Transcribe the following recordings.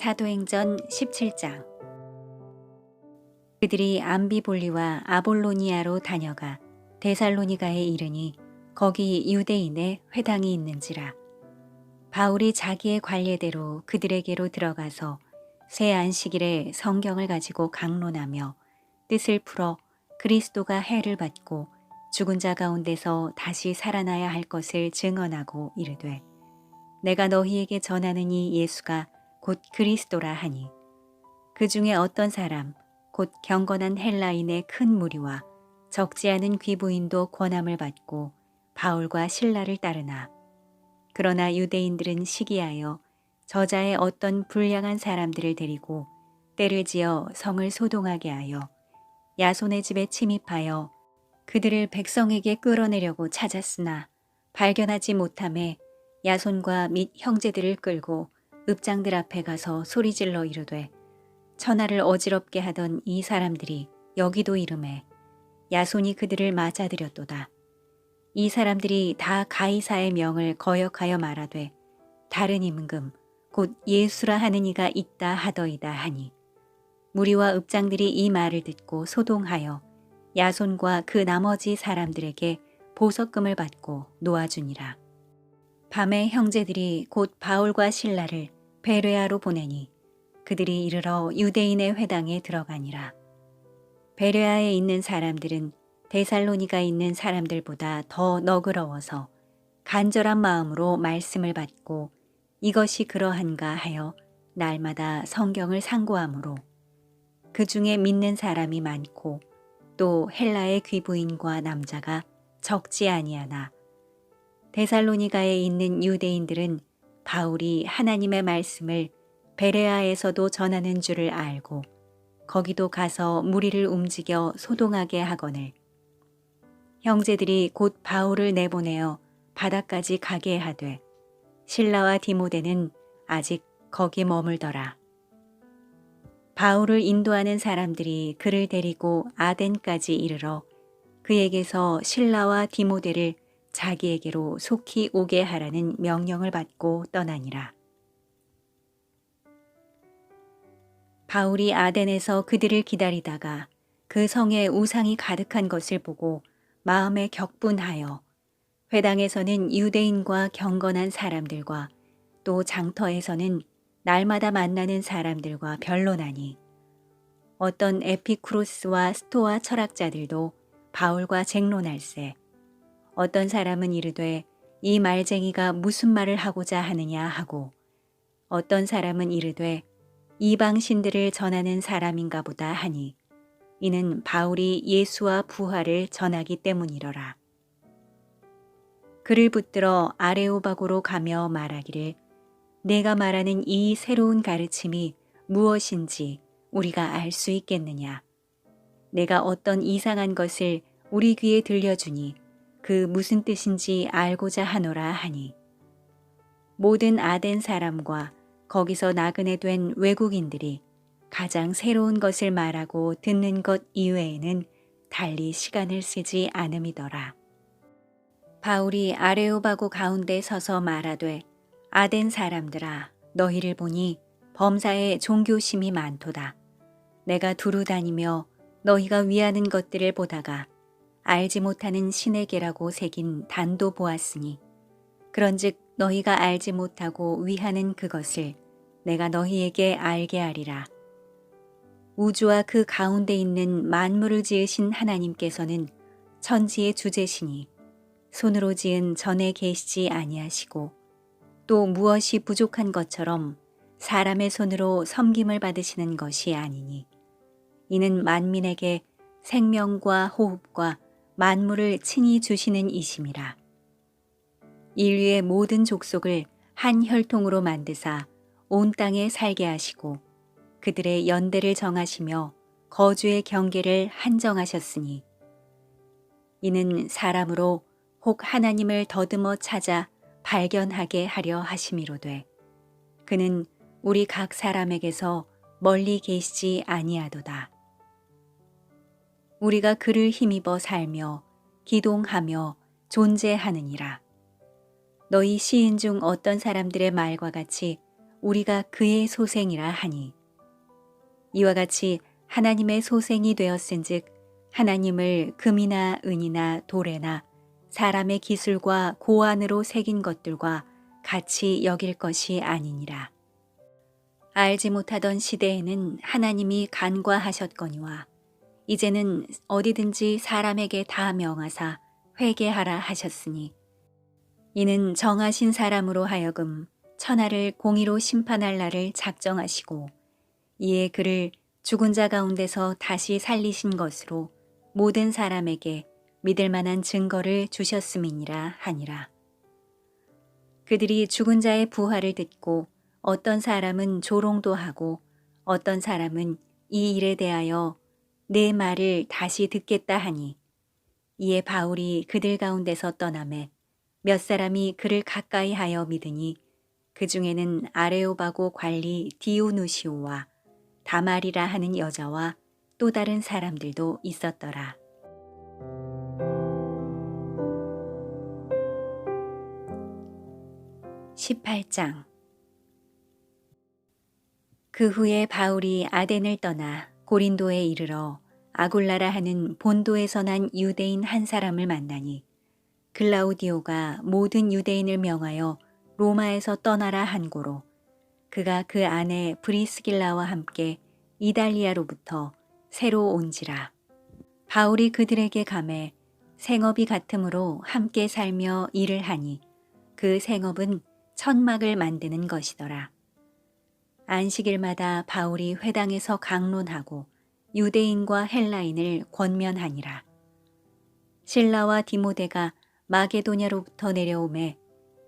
사도행전 17장. 그들이 암비볼리와 아볼로니아로 다녀가 데살로니가에 이르니 거기 유대인의 회당이 있는지라. 바울이 자기의 관례대로 그들에게로 들어가서 새 안식일에 성경을 가지고 강론하며 뜻을 풀어 그리스도가 해를 받고 죽은 자 가운데서 다시 살아나야 할 것을 증언하고 이르되, 내가 너희에게 전하는 이 예수가 곧 그리스도라 하니, 그 중에 어떤 사람 곧 경건한 헬라인의 큰 무리와 적지 않은 귀부인도 권함을 받고 바울과 실라를 따르나, 그러나 유대인들은 시기하여 저자의 어떤 불량한 사람들을 데리고 때를 지어 성을 소동하게 하여 야손의 집에 침입하여 그들을 백성에게 끌어내려고 찾았으나 발견하지 못함에 야손과 및 형제들을 끌고 읍장들 앞에 가서 소리질러 이르되, 천하를 어지럽게 하던 이 사람들이 여기도 이름에 야손이 그들을 맞아들였도다. 이 사람들이 다 가이사의 명을 거역하여 말하되, 다른 임금 곧 예수라 하는 이가 있다 하더이다 하니, 무리와 읍장들이 이 말을 듣고 소동하여 야손과 그 나머지 사람들에게 보석금을 받고 놓아주니라. 밤에 형제들이 곧 바울과 실라를 베레아로 보내니 그들이 이르러 유대인의 회당에 들어가니라. 베레아에 있는 사람들은 데살로니가에 있는 사람들보다 더 너그러워서 간절한 마음으로 말씀을 받고 이것이 그러한가 하여 날마다 성경을 상고하므로 그 중에 믿는 사람이 많고 또 헬라의 귀부인과 남자가 적지 아니하나, 데살로니가에 있는 유대인들은 바울이 하나님의 말씀을 베레아에서도 전하는 줄을 알고 거기도 가서 무리를 움직여 소동하게 하거늘, 형제들이 곧 바울을 내보내어 바다까지 가게 하되 실라와 디모데는 아직 거기 머물더라. 바울을 인도하는 사람들이 그를 데리고 아덴까지 이르러 그에게서 실라와 디모데를 자기에게로 속히 오게 하라는 명령을 받고 떠나니라. 바울이 아덴에서 그들을 기다리다가 그 성에 우상이 가득한 것을 보고 마음에 격분하여 회당에서는 유대인과 경건한 사람들과 또 장터에서는 날마다 만나는 사람들과 변론하니, 어떤 에피쿠로스와 스토아 철학자들도 바울과 쟁론할세, 어떤 사람은 이르되 이 말쟁이가 무슨 말을 하고자 하느냐 하고, 어떤 사람은 이르되 이방 신들을 전하는 사람인가 보다 하니, 이는 바울이 예수와 부활을 전하기 때문이러라. 그를 붙들어 아레오바고로 가며 말하기를, 내가 말하는 이 새로운 가르침이 무엇인지 우리가 알 수 있겠느냐. 내가 어떤 이상한 것을 우리 귀에 들려주니 그 무슨 뜻인지 알고자 하노라 하니, 모든 아덴 사람과 거기서 나그네 된 외국인들이 가장 새로운 것을 말하고 듣는 것 이외에는 달리 시간을 쓰지 않음이더라. 바울이 아레오바고 가운데 서서 말하되, 아덴 사람들아, 너희를 보니 범사에 종교심이 많도다. 내가 두루 다니며 너희가 위하는 것들을 보다가 알지 못하는 신에게라고 새긴 단도 보았으니, 그런즉 너희가 알지 못하고 위하는 그것을 내가 너희에게 알게 하리라. 우주와 그 가운데 있는 만물을 지으신 하나님께서는 천지의 주제시니 손으로 지은 전에 계시지 아니하시고, 또 무엇이 부족한 것처럼 사람의 손으로 섬김을 받으시는 것이 아니니, 이는 만민에게 생명과 호흡과 만물을 친히 주시는 이심이라. 인류의 모든 족속을 한 혈통으로 만드사 온 땅에 살게 하시고 그들의 연대를 정하시며 거주의 경계를 한정하셨으니, 이는 사람으로 혹 하나님을 더듬어 찾아 발견하게 하려 하심이로되, 그는 우리 각 사람에게서 멀리 계시지 아니하도다. 우리가 그를 힘입어 살며 기동하며 존재하느니라. 너희 시인 중 어떤 사람들의 말과 같이 우리가 그의 소생이라 하니 이와 같이 하나님의 소생이 되었은즉 하나님을 금이나 은이나 돌에나 사람의 기술과 고안으로 새긴 것들과 같이 여길 것이 아니니라. 알지 못하던 시대에는 하나님이 간과하셨거니와 이제는 어디든지 사람에게 다 명하사 회개하라 하셨으니 이는 정하신 사람으로 하여금 천하를 공의로 심판할 날을 작정하시고 이에 그를 죽은 자 가운데서 다시 살리신 것으로 모든 사람에게 믿을 만한 증거를 주셨음이니라 하니라. 그들이 죽은 자의 부활을 듣고 어떤 사람은 조롱도 하고 어떤 사람은 이 일에 대하여 내 말을 다시 듣겠다 하니 이에 바울이 그들 가운데서 떠나매 몇 사람이 그를 가까이 하여 믿으니 그 중에는 아레오바고 관리 디오누시오와 다말이라 하는 여자와 또 다른 사람들도 있었더라. 18장. 그 후에 바울이 아덴을 떠나 고린도에 이르러 아굴라라 하는 본도에서 난 유대인 한 사람을 만나니 글라우디오가 모든 유대인을 명하여 로마에서 떠나라 한 고로 그가 그 아내 브리스길라와 함께 이달리아로부터 새로 온지라. 바울이 그들에게 가매 생업이 같으므로 함께 살며 일을 하니 그 생업은 천막을 만드는 것이더라. 안식일마다 바울이 회당에서 강론하고 유대인과 헬라인을 권면하니라. 실라와 디모데가 마게도냐로부터 내려오매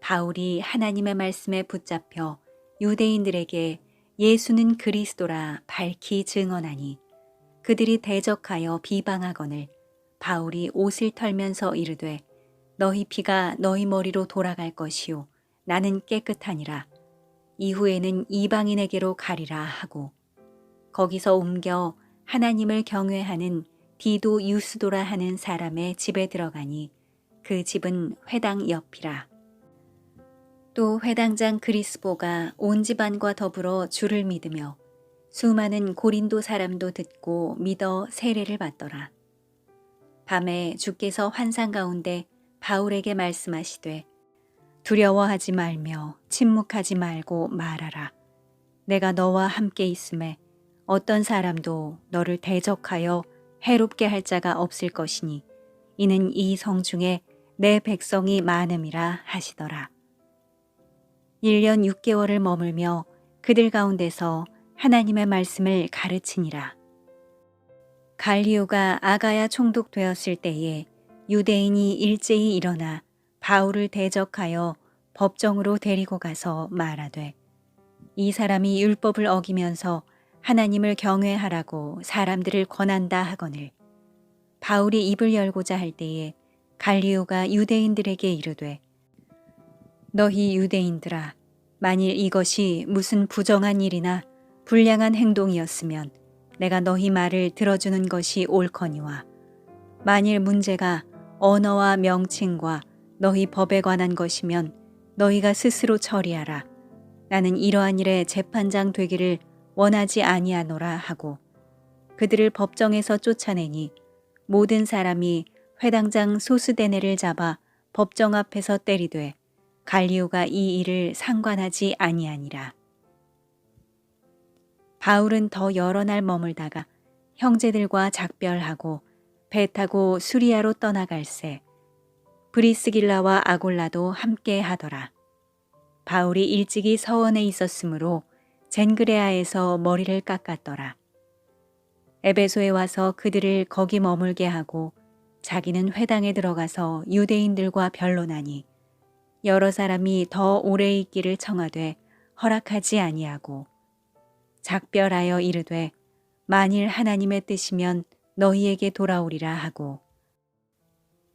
바울이 하나님의 말씀에 붙잡혀 유대인들에게 예수는 그리스도라 밝히 증언하니 그들이 대적하여 비방하거늘 바울이 옷을 털면서 이르되 너희 피가 너희 머리로 돌아갈 것이요 나는 깨끗하니라. 이후에는 이방인에게로 가리라 하고 거기서 옮겨 하나님을 경외하는 디도 유스도라 하는 사람의 집에 들어가니 그 집은 회당 옆이라. 또 회당장 그리스보가 온 집안과 더불어 주를 믿으며 수많은 고린도 사람도 듣고 믿어 세례를 받더라. 밤에 주께서 환상 가운데 바울에게 말씀하시되 두려워하지 말며 침묵하지 말고 말하라. 내가 너와 함께 있음에 어떤 사람도 너를 대적하여 해롭게 할 자가 없을 것이니 이는 이 성 중에 내 백성이 많음이라 하시더라. 1년 6개월을 머물며 그들 가운데서 하나님의 말씀을 가르치니라. 갈리오가 아가야 총독되었을 때에 유대인이 일제히 일어나 바울을 대적하여 법정으로 데리고 가서 말하되 이 사람이 율법을 어기면서 하나님을 경외하라고 사람들을 권한다 하거늘 바울이 입을 열고자 할 때에 갈리오가 유대인들에게 이르되 너희 유대인들아 만일 이것이 무슨 부정한 일이나 불량한 행동이었으면 내가 너희 말을 들어주는 것이 옳거니와 만일 문제가 언어와 명칭과 너희 법에 관한 것이면 너희가 스스로 처리하라. 나는 이러한 일에 재판장 되기를 원하지 아니하노라 하고 그들을 법정에서 쫓아내니 모든 사람이 회당장 소스데네를 잡아 법정 앞에서 때리되 갈리오가 이 일을 상관하지 아니하니라. 바울은 더 여러 날 머물다가 형제들과 작별하고 배 타고 수리아로 떠나갈새 브리스길라와 아골라도 함께 하더라. 바울이 일찍이 서원에 있었으므로 젠그레아에서 머리를 깎았더라. 에베소에 와서 그들을 거기 머물게 하고 자기는 회당에 들어가서 유대인들과 변론하니 여러 사람이 더 오래 있기를 청하되 허락하지 아니하고 작별하여 이르되 만일 하나님의 뜻이면 너희에게 돌아오리라 하고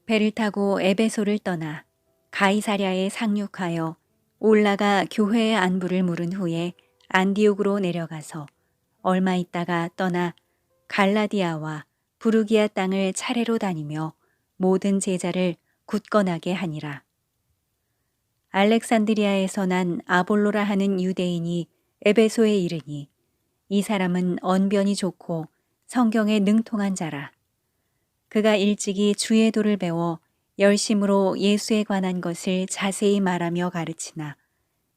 배를 타고 에베소를 떠나 가이사랴에 상륙하여 올라가 교회의 안부를 물은 후에 안디옥으로 내려가서 얼마 있다가 떠나 갈라디아와 부르기아 땅을 차례로 다니며 모든 제자를 굳건하게 하니라. 알렉산드리아에서 난 아볼로라 하는 유대인이 에베소에 이르니 이 사람은 언변이 좋고 성경에 능통한 자라. 그가 일찍이 주의 도를 배워 열심으로 예수에 관한 것을 자세히 말하며 가르치나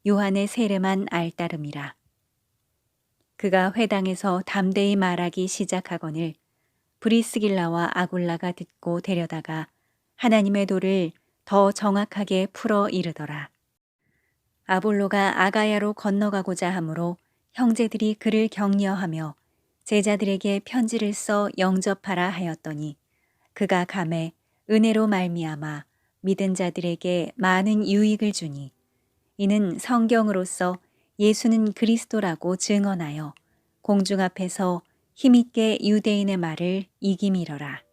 요한의 세례만 알따름이라. 그가 회당에서 담대히 말하기 시작하거늘 브리스길라와 아굴라가 듣고 데려다가 하나님의 도를 더 정확하게 풀어 이르더라. 아볼로가 아가야로 건너가고자 하므로 형제들이 그를 격려하며 제자들에게 편지를 써 영접하라 하였더니 그가 감에 은혜로 말미암아 믿은 자들에게 많은 유익을 주니 이는 성경으로서 예수는 그리스도라고 증언하여 공중 앞에서 힘있게 유대인의 말을 이기미러라.